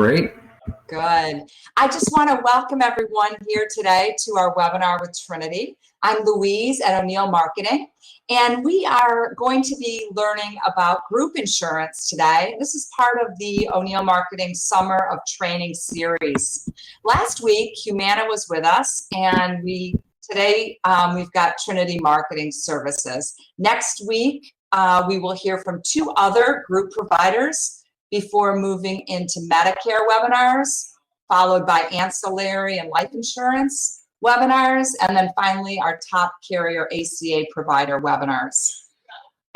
Great. Good. I just want to welcome everyone here today to our webinar with Trinity. I'm Louise at O'Neill Marketing, and we are going to be learning about group insurance today. This is part of the O'Neill Marketing Summer of Training series. Last week, Humana was with us, and today we've got Trinity Marketing Services. Next week, we will hear from two other group providers before moving into Medicare webinars, followed by ancillary and life insurance webinars, and then finally our top carrier ACA provider webinars.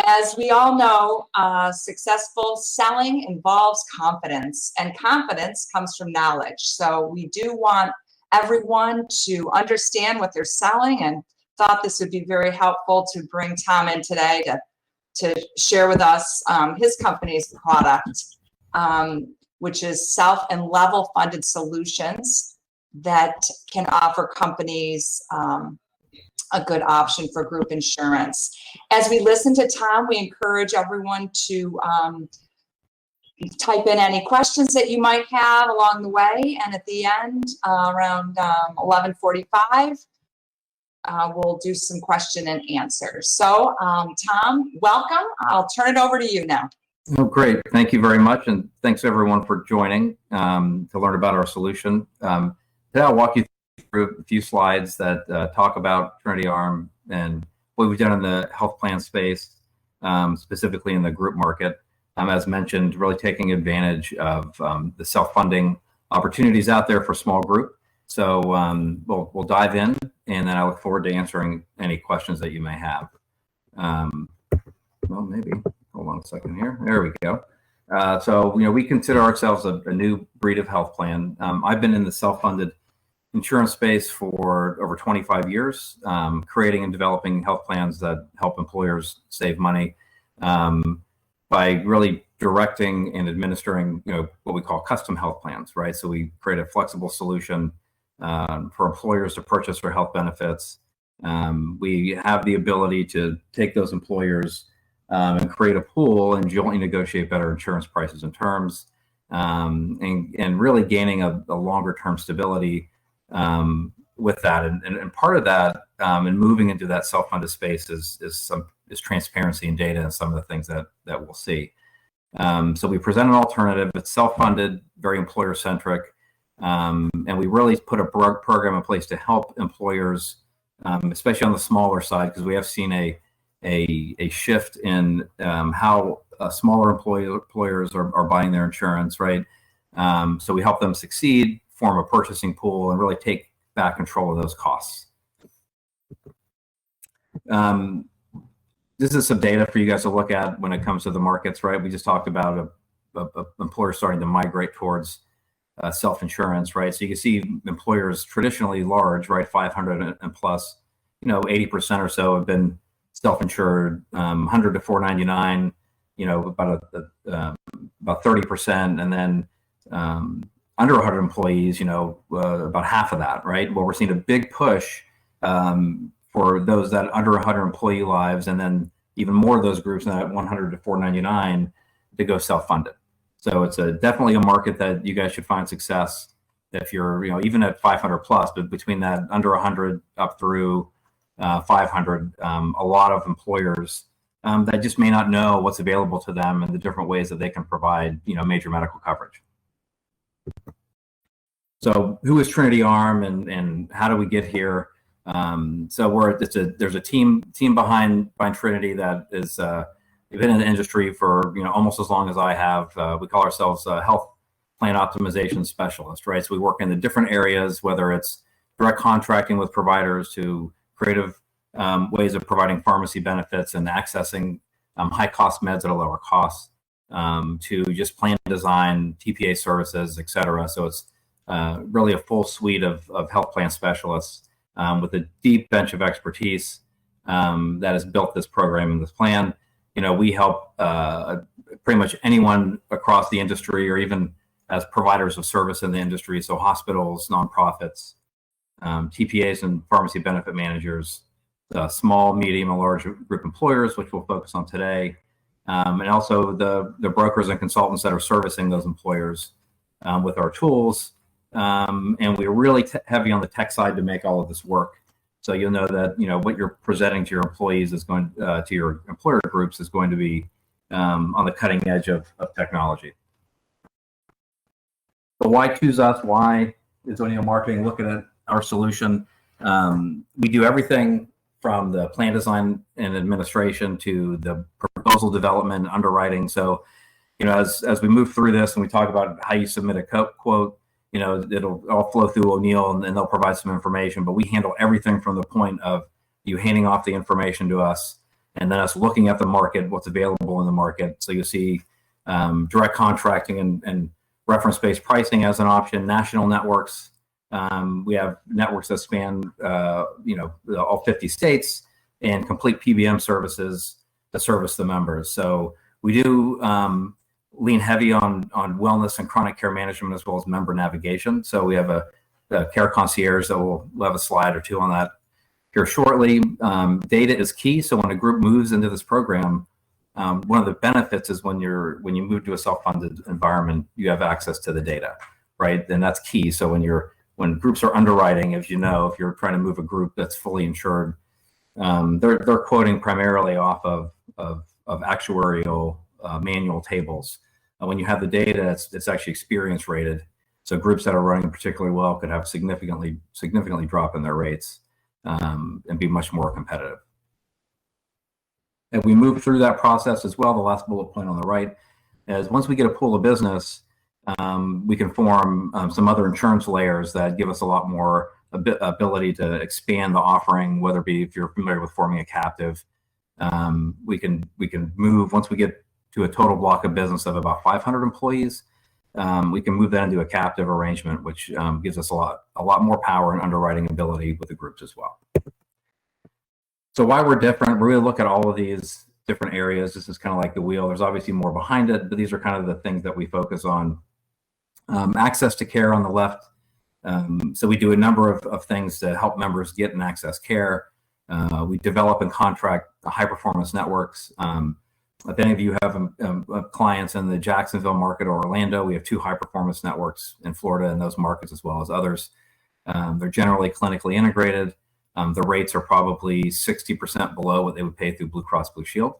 As we all know, successful selling involves confidence, and confidence comes from knowledge. So we do want everyone to understand what they're selling, and thought this would be very helpful to bring Tom in today to share with us his company's product. Which is self and level funded solutions that can offer companies a good option for group insurance. As we listen to Tom, we encourage everyone to type in any questions that you might have along the way, and at the end, around 11:45, we'll do some question and answers. So, Tom, welcome. I'll turn it over to you now. Oh, great. Thank you very much. And thanks everyone for joining to learn about our solution. Today I'll walk you through a few slides that talk about Trinity Arm and what we've done in the health plan space, specifically in the group market. As mentioned, really taking advantage of the self-funding opportunities out there for small group. So we'll dive in, and then I look forward to answering any questions that you may have. Well, maybe. Hold on a second here. There we go. So, we consider ourselves a new breed of health plan. I've been in the self-funded insurance space for over 25 years, creating and developing health plans that help employers save money by really directing and administering, what we call custom health plans, right? So we create a flexible solution for employers to purchase their health benefits. We have the ability to take those employers and create a pool and jointly negotiate better insurance prices and terms, and really gaining a longer term stability with that. And part of that and moving into that self-funded space is transparency and data and some of the things that we'll see. So we present an alternative. It's self-funded, very employer centric, and we really put a program in place to help employers, especially on the smaller side, because we have seen a shift in how smaller employers are buying their insurance, right? So we help them succeed, form a purchasing pool, and really take back control of those costs. This is some data for you guys to look at when it comes to the markets, right? We just talked about a employer starting to migrate towards self-insurance, right? So you can see employers traditionally large, right? 500 and plus, 80% or so have been self-insured, 100 to 499, about 30%, and then under 100 employees, about half of that, right? Well, we're seeing a big push for those that under 100 employee lives, and then even more of those groups that 100 to 499 to go self-funded. So it's definitely a market that you guys should find success if you're, even at 500 plus, but between that under 100 up through 500, a lot of employers that just may not know what's available to them and the different ways that they can provide, major medical coverage. So who is Trinity Arm and how do we get here? So there's a team behind Trinity that is been in the industry for almost as long as I have. We call ourselves a health plan optimization specialist, right? So we work in the different areas, whether it's direct contracting with providers to creative ways of providing pharmacy benefits and accessing high-cost meds at a lower cost, to just plan design, TPA services, et cetera. So it's really a full suite of health plan specialists with a deep bench of expertise that has built this program and this plan. We help pretty much anyone across the industry, or even as providers of service in the industry, so hospitals, nonprofits, TPAs and pharmacy benefit managers, small, medium, and large group employers, which we'll focus on today, and also the brokers and consultants that are servicing those employers with our tools. And we're really heavy on the tech side to make all of this work. So you'll know that what you're presenting to your employees is going to your employer groups is going to be on the cutting edge of technology. So why choose us? Why is O'Neill Marketing looking at our solution? We do everything from the plan design and administration to the proposal development, underwriting. So, as we move through this and we talk about how you submit a quote, it'll all flow through O'Neill and they'll provide some information, but we handle everything from the point of you handing off the information to us and then us looking at the market, what's available in the market. So you'll see direct contracting and reference-based pricing as an option, national networks. We have networks that span, all 50 states, and complete PBM services to service the members. So we do lean heavy on wellness and chronic care management as well as member navigation. So we have a care concierge that we'll have a slide or two on that here shortly. Data is key. So when a group moves into this program, one of the benefits is when you move to a self-funded environment, you have access to the data, right? And that's key. So when groups are underwriting, as if you're trying to move a group that's fully insured, they're quoting primarily off of actuarial manual tables. When you have the data, it's actually experience rated. So groups that are running particularly well could have significantly drop in their rates and be much more competitive. And we move through that process as well. The last bullet point on the right is once we get a pool of business, we can form some other insurance layers that give us a lot more ability to expand the offering, whether it be if you're familiar with forming a captive. We can move once we get to a total block of business of about 500 employees. We can move that into a captive arrangement, which gives us a lot more power and underwriting ability with the groups as well. So why we're different, we really look at all of these different areas. This is kind of like the wheel. There's obviously more behind it, but these are kind of the things that we focus on. Access to care on the left. So we do a number of things to help members get and access care. We develop and contract high performance networks. If any of you have clients in the Jacksonville market or Orlando, we have 2 high performance networks in Florida in those markets as well as others. They're generally clinically integrated. The rates are probably 60% below what they would pay through Blue Cross Blue Shield.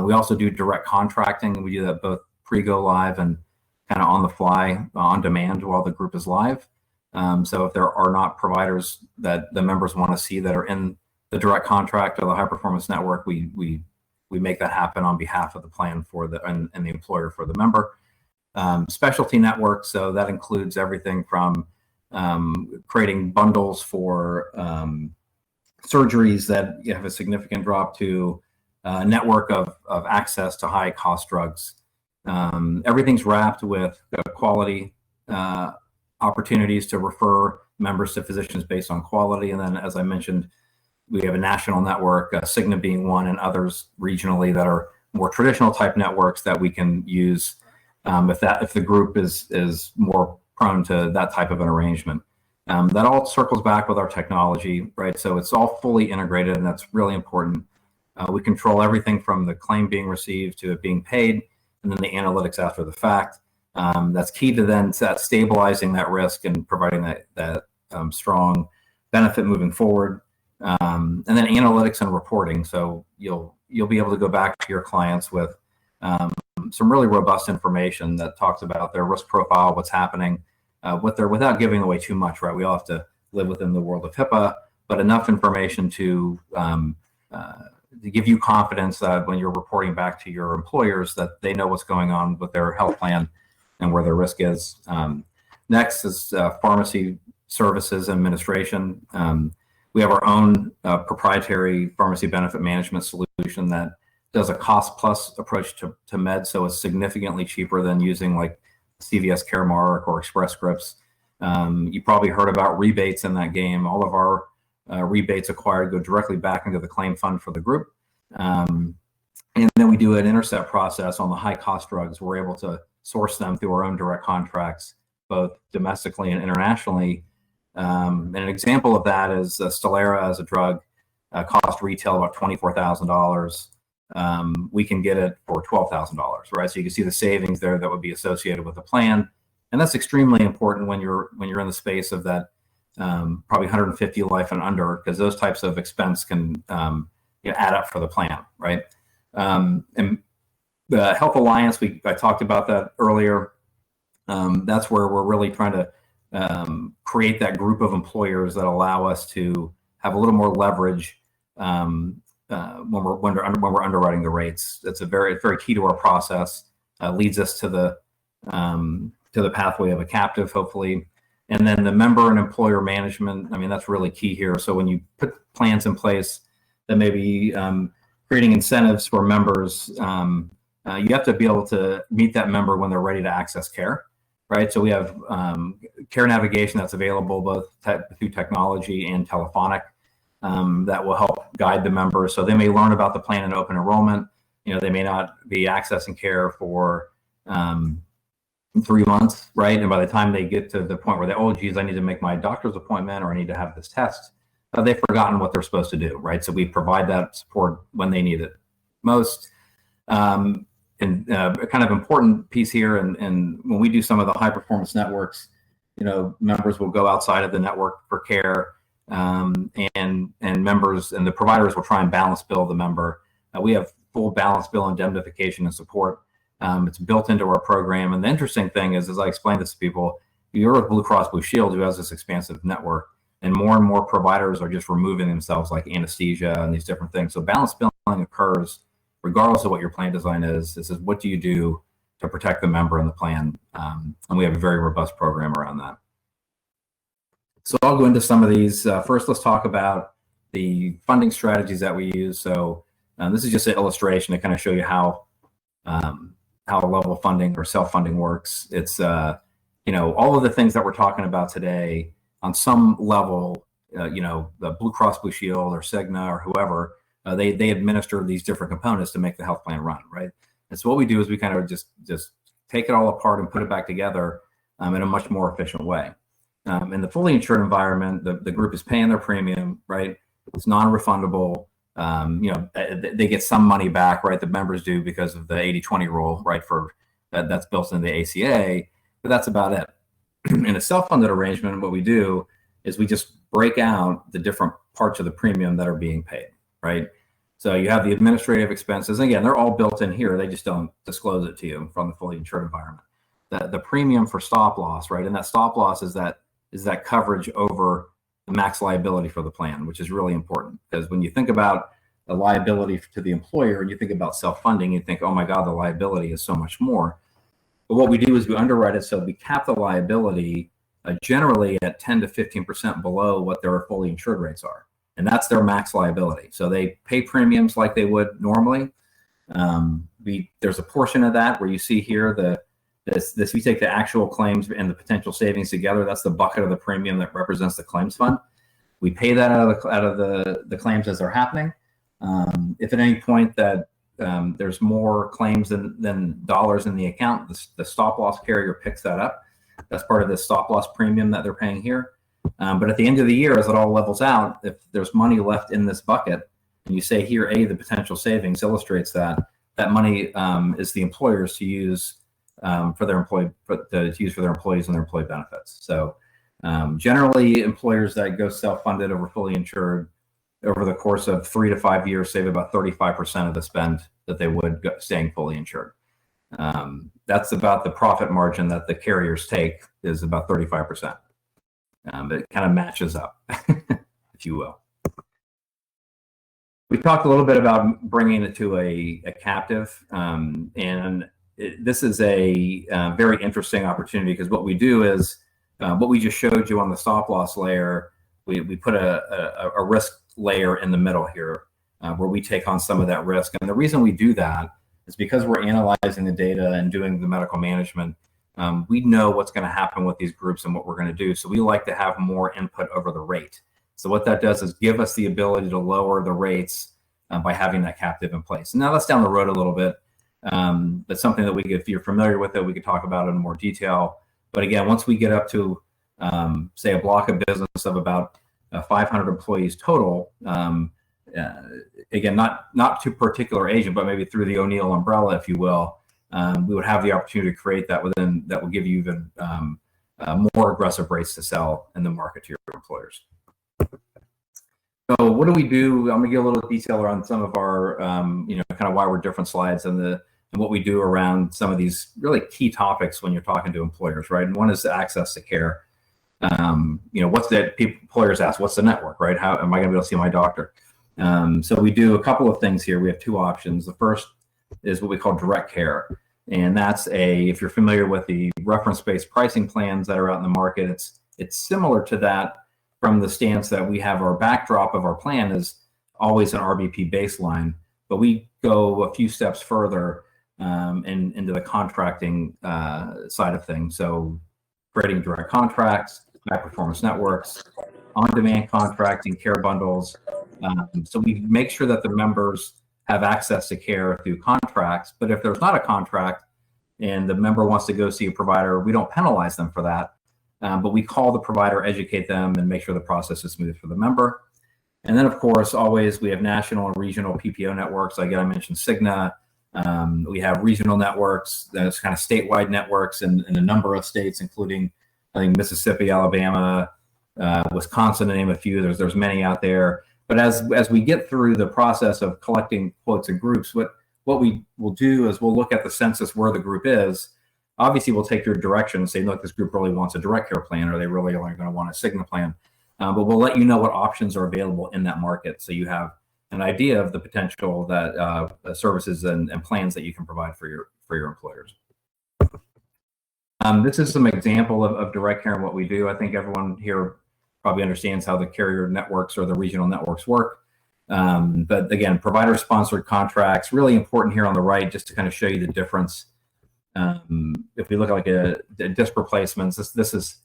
We also do direct contracting, and we do that both pre-go live and kind of on the fly, on demand while the group is live. So if there are not providers that the members want to see that are in the direct contract or the high performance network, we make that happen on behalf of the plan and the employer for the member. Specialty networks, so that includes everything from creating bundles for surgeries that have a significant drop to a network of access to high cost drugs. Everything's wrapped with quality opportunities to refer members to physicians based on quality. And then, as I mentioned, we have a national network, Cigna being one, and others regionally that are more traditional type networks that we can use if the group is more prone to that type of an arrangement. That all circles back with our technology, right? So it's all fully integrated, and that's really important. We control everything from the claim being received to it being paid, and then the analytics after the fact. That's key to then stabilizing that risk and providing that strong benefit moving forward. And then analytics and reporting. So you'll be able to go back to your clients with some really robust information that talks about their risk profile, what's happening, without giving away too much, right? We all have to live within the world of HIPAA, but enough information to give you confidence that when you're reporting back to your employers that they know what's going on with their health plan and where their risk is. Next is pharmacy services administration. We have our own proprietary pharmacy benefit management solution that does a cost plus approach to meds, so it's significantly cheaper than using like CVS Caremark or Express Scripts. You probably heard about rebates in that game. All of our rebates acquired go directly back into the claim fund for the group. And then we do an intercept process on the high cost drugs. We're able to source them through our own direct contracts, both domestically and internationally. And an example of that is Stelara as a drug cost retail about $24,000. We can get it for $12,000, right? So you can see the savings there that would be associated with the plan And that's extremely important when you're in the space of that probably 150 life and under, because those types of expense can add up for the plan, right? And the Health Alliance, I talked about that earlier. That's where we're really trying to create that group of employers that allow us to have a little more leverage when we're underwriting the rates. That's very key to our process. Leads us to the pathway of a captive, hopefully. And then the member and employer management, I mean, that's really key here. So when you put plans in place that may be creating incentives for members, you have to be able to meet that member when they're ready to access care, right? So we have care navigation that's available both through technology and telephonic that will help guide the member. So they may learn about the plan in open enrollment. They may not be accessing care for 3 months, right? And by the time they get to the point where oh, geez, I need to make my doctor's appointment or I need to have this test, they've forgotten what they're supposed to do, right? So we provide that support when they need it most. And a kind of important piece here, and when we do some of the high performance networks, members will go outside of the network for care, and members and the providers will try and balance bill the member. We have full balance bill indemnification and support. It's built into our program. And the interesting thing is, as I explain this to people, you're with Blue Cross Blue Shield, who has this expansive network, and more providers are just removing themselves, like anesthesia and these different things. So balance billing occurs regardless of what your plan design is. This is what do you do to protect the member in the plan, and we have a very robust program around that. So I'll go into some of these. First, let's talk about the funding strategies that we use. So this is just an illustration to kind of show you how level funding or self-funding works. It's all of the things that we're talking about today on some level, the Blue Cross Blue Shield or Cigna or whoever, they administer these different components to make the health plan run, right? And so what we do is we kind of just take it all apart and put it back together in a much more efficient way. In the fully insured environment, the group is paying their premium, right? It's non-refundable. They get some money back, right? The members do because of the 80-20 rule, right? For that's built into the ACA, but that's about it. In a self-funded arrangement, what we do is we just break out the different parts of the premium that are being paid, right? So you have the administrative expenses. Again, they're all built in here. They just don't disclose it to you from the fully insured environment. The premium for stop loss, right? And that stop loss is that coverage over the max liability for the plan, which is really important, because when you think about the liability to the employer and you think about self-funding, you think, oh my God, the liability is so much more. But what we do is we underwrite it so we cap the liability generally at 10 to 15% below what their fully insured rates are. And that's their max liability. So they pay premiums like they would normally. There's a portion of that where you see here this we take the actual claims and the potential savings together. That's the bucket of the premium that represents the claims fund. We pay that out of the claims as they're happening. If at any point that there's more claims than dollars in the account, the stop loss carrier picks that up. That's part of the stop loss premium that they're paying here. But at the end of the year, as it all levels out, if there's money left in this bucket, and you say here, the potential savings illustrates that money is the employers to use for their employees and their employee benefits. So generally, employers that go self-funded over fully insured over the course of 3 to 5 years save about 35% of the spend that they would staying fully insured. That's about the profit margin that the carriers take is about 35%. It kind of matches up, if you will. We talked a little bit about bringing it to a captive, and this is a very interesting opportunity, because what we do is what we just showed you on the stop loss layer, we put a risk layer in the middle here where we take on some of that risk. And the reason we do that is because we're analyzing the data and doing the medical management. We know what's going to happen with these groups and what we're going to do. So we like to have more input over the rate. So what that does is give us the ability to lower the rates by having that captive in place. Now that's down the road a little bit. That's something that if you're familiar with it, we could talk about in more detail. But again, once we get up to, say, a block of business of about 500 employees total, again, not to particular agent, but maybe through the O'Neill umbrella, if you will, we would have the opportunity to create that within that will give you even more aggressive rates to sell in the market to your employers. So what do we do? I'm gonna give a little detail around some of our, kind of why we're different slides and what we do around some of these really key topics when you're talking to employers, right? And one is the access to care. What's that? Employers ask, what's the network, right? How am I gonna be able to see my doctor? So we do a couple of things here. We have two options. The first is what we call direct care. And that's if you're familiar with the reference-based pricing plans that are out in the market, it's similar to that from the stance that we have our backdrop of our plan is always an RBP baseline, but we go a few steps further into the contracting side of things. So creating direct contracts, high performance networks, on-demand contracting, care bundles. So we make sure that the members have access to care through contracts, but if there's not a contract and the member wants to go see a provider, we don't penalize them for that, but we call the provider, educate them, and make sure the process is smooth for the member. And then, of course, always we have national and regional PPO networks. Again, I mentioned Cigna. We have regional networks, that's kind of statewide networks in a number of states, including, I think, Mississippi, Alabama, Wisconsin, to name a few. There's many out there. But as we get through the process of collecting quotes and groups, what we will do is we'll look at the census where the group is. Obviously, we'll take your direction and say, look, this group really wants a direct care plan, or they really only going to want a Cigna plan. But we'll let you know what options are available in that market, so you have an idea of the potential that services and plans that you can provide for your employers. This is some example of direct care and what we do. I think everyone here probably understands how the carrier networks or the regional networks work. But again, provider-sponsored contracts, really important here on the right, just to kind of show you the difference. If we look at like a disc replacements, this is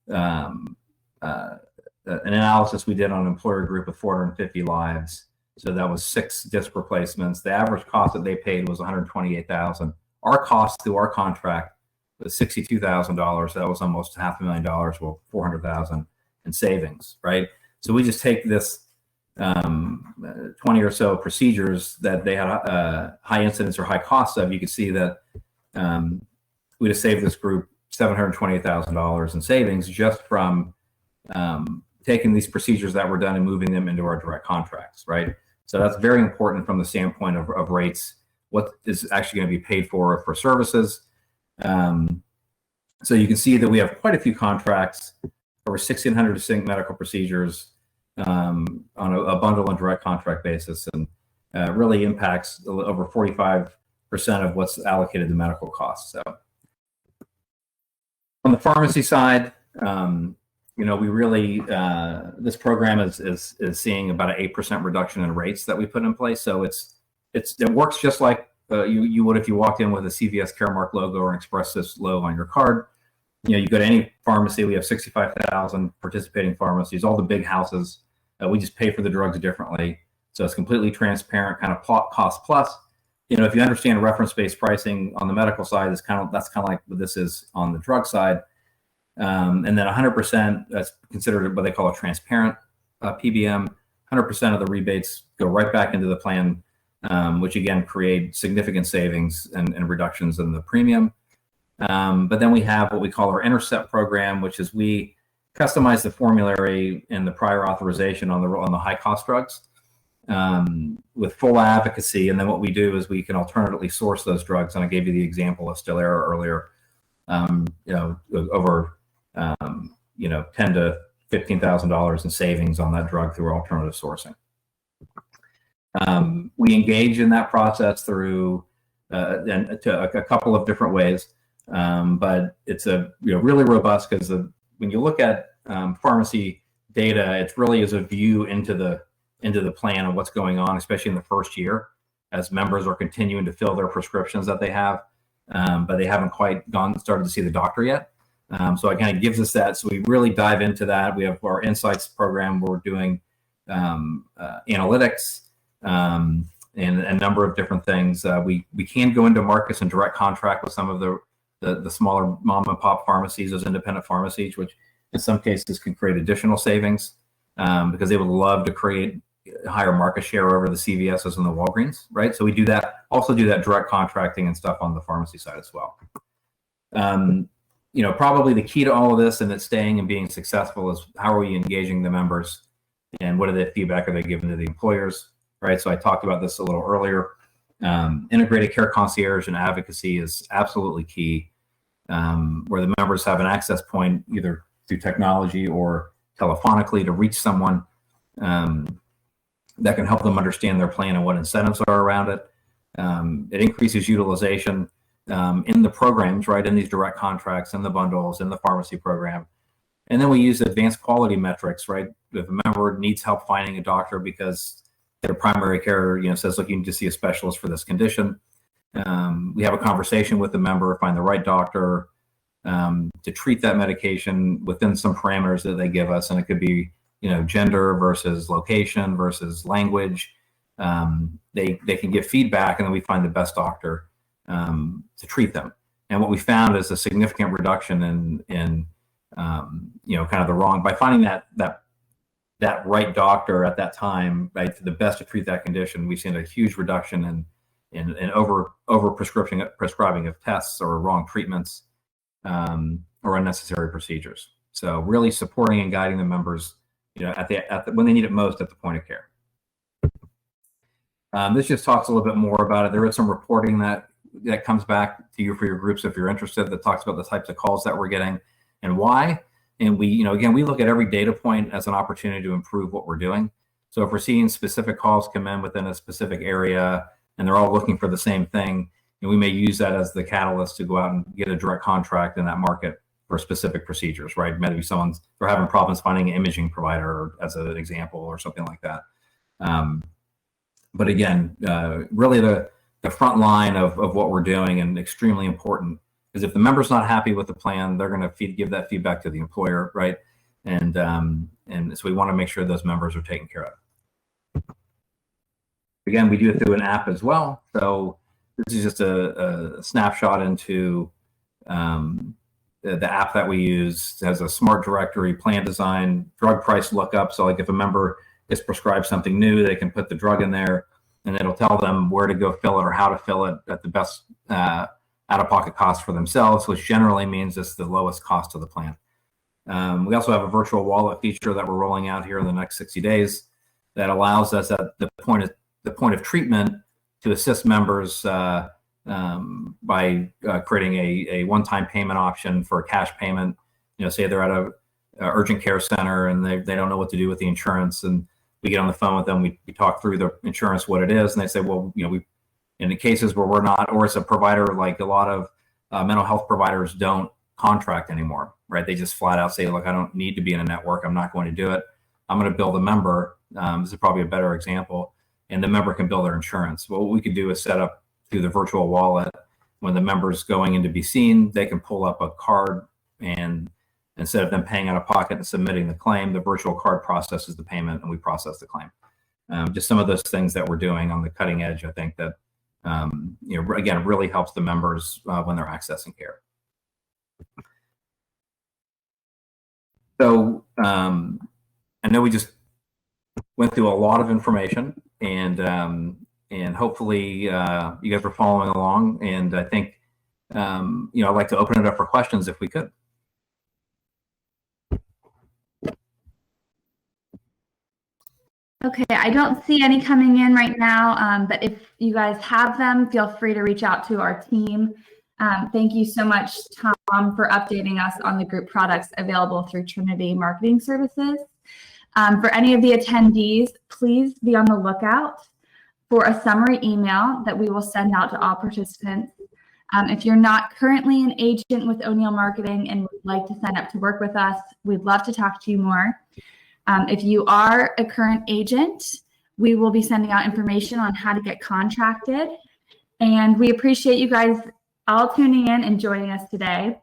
an analysis we did on an employer group with 450 lives. So that was 6 disc replacements. The average cost that they paid was $128,000. Our cost through our contract was $62,000. So that was almost $500,000. Well, $400,000 in savings, right? So we just take this 20 or so procedures that they had high incidence or high costs of. You can see that we just saved this group $728,000 in savings just from taking these procedures that were done and moving them into our direct contracts, right? So that's very important from the standpoint of rates, what is actually going to be paid for services. So you can see that we have quite a few contracts, over 1,600 distinct medical procedures on a bundle and direct contract basis, and really impacts over 45% of what's allocated to medical costs. So on the pharmacy side, we really, this program is seeing about an 8% reduction in rates that we put in place. So it works just like you would if you walked in with a CVS Caremark logo or an Express Scripts logo on your card. You go to any pharmacy. We have 65,000 participating pharmacies, all the big houses. We just pay for the drugs differently. So it's completely transparent, kind of cost plus. If you understand reference-based pricing on the medical side, that's kind of like what this is on the drug side. And then 100%, that's considered what they call a transparent PBM. 100% of the rebates go right back into the plan, which again create significant savings and reductions in the premium. But then we have what we call our Intercept program, which is we customize the formulary and the prior authorization on the high cost drugs with full advocacy. And then what we do is we can alternatively source those drugs. And I gave you the example of Stelara earlier. Over $10,000 to $15,000 in savings on that drug through alternative sourcing. We engage in that process through a couple of different ways, but it's really robust because when you look at pharmacy data, it really is a view into the plan of what's going on, especially in the first year, as members are continuing to fill their prescriptions that they have, but they haven't quite started to see the doctor yet. So it kind of gives us that. So we really dive into that. We have our Insights program where we're doing analytics and a number of different things. We can go into markets and direct contract with some of the smaller mom and pop pharmacies, those independent pharmacies, which in some cases can create additional savings because they would love to create higher market share over the CVSs and the Walgreens, right? So we do that, also do that direct contracting and stuff on the pharmacy side as well. Probably the key to all of this and it's staying and being successful is how are we engaging the members and what are the feedback are they giving to the employers, right? So I talked about this a little earlier. Integrated care concierge and advocacy is absolutely key, where the members have an access point either through technology or telephonically to reach someone that can help them understand their plan and what incentives are around it. It increases utilization in the programs, right, in these direct contracts, in the bundles, in the pharmacy program. And then we use advanced quality metrics, right? If a member needs help finding a doctor because their primary care, says, look, you need to see a specialist for this condition. We have a conversation with the member, find the right doctor to treat that medication within some parameters that they give us. And it could be, gender versus location versus language. They can give feedback and then we find the best doctor to treat them. And what we found is a significant reduction in kind of the wrong, by finding that right doctor at that time, right, the best to treat that condition. We've seen a huge reduction in over prescribing of tests or wrong treatments or unnecessary procedures. So really supporting and guiding the members, when they need it most at the point of care. This just talks a little bit more about it. There is some reporting that comes back to you for your groups if you're interested, that talks about the types of calls that we're getting and why. And we, again, we look at every data point as an opportunity to improve what we're doing. So if we're seeing specific calls come in within a specific area and they're all looking for the same thing, and we may use that as the catalyst to go out and get a direct contract in that market for specific procedures, right? Maybe they're having problems finding an imaging provider as an example or something like that. But again, really the front line of what we're doing, and extremely important, is if the member's not happy with the plan, they're going to give that feedback to the employer, right? And so we want to make sure those members are taken care of. Again, we do it through an app as well. So this is just a snapshot into the app that we use. It has a smart directory, plan design, drug price lookup. So like if a member is prescribed something new, they can put the drug in there and it'll tell them where to go fill it or how to fill it at the best out-of-pocket cost for themselves, which generally means it's the lowest cost of the plan. We also have a virtual wallet feature that we're rolling out here in the next 60 days that allows us at the point of treatment to assist members by creating a one-time payment option for a cash payment. Say they're at a urgent care center and they don't know what to do with the insurance, and we get on the phone with them, we talk through the insurance, what it is, and they say, well, we in the cases where we're not, or it's a provider, like a lot of mental health providers don't contract anymore, right? They just flat out say, look, I don't need to be in a network. I'm not going to do it. I'm going to bill the member. This is probably a better example. And the member can bill their insurance. Well, what we could do is set up through the virtual wallet, when the member's going in to be seen, they can pull up a card, and instead of them paying out of pocket and submitting the claim, the virtual card processes the payment and we process the claim. Just some of those things that we're doing on the cutting edge, I think that again, really helps the members when they're accessing care. So I know we just went through a lot of information, and hopefully you guys are following along. And I think I'd like to open it up for questions if we could. Okay, I don't see any coming in right now, but if you guys have them, feel free to reach out to our team. Thank you so much, Tom, for updating us on the group products available through Trinity Marketing Services. For any of the attendees, please be on the lookout for a summary email that we will send out to all participants. If you're not currently an agent with O'Neill Marketing and would like to sign up to work with us, we'd love to talk to you more. If you are a current agent, we will be sending out information on how to get contracted. And we appreciate you guys all tuning in and joining us today.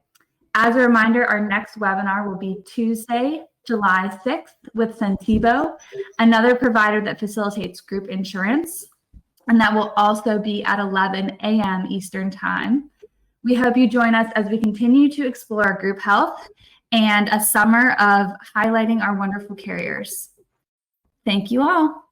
As a reminder, our next webinar will be Tuesday, July 6th with Centivo, another provider that facilitates group insurance. And that will also be at 11 a.m. Eastern Time. We hope you join us as we continue to explore group health and a summer of highlighting our wonderful carriers. Thank you all.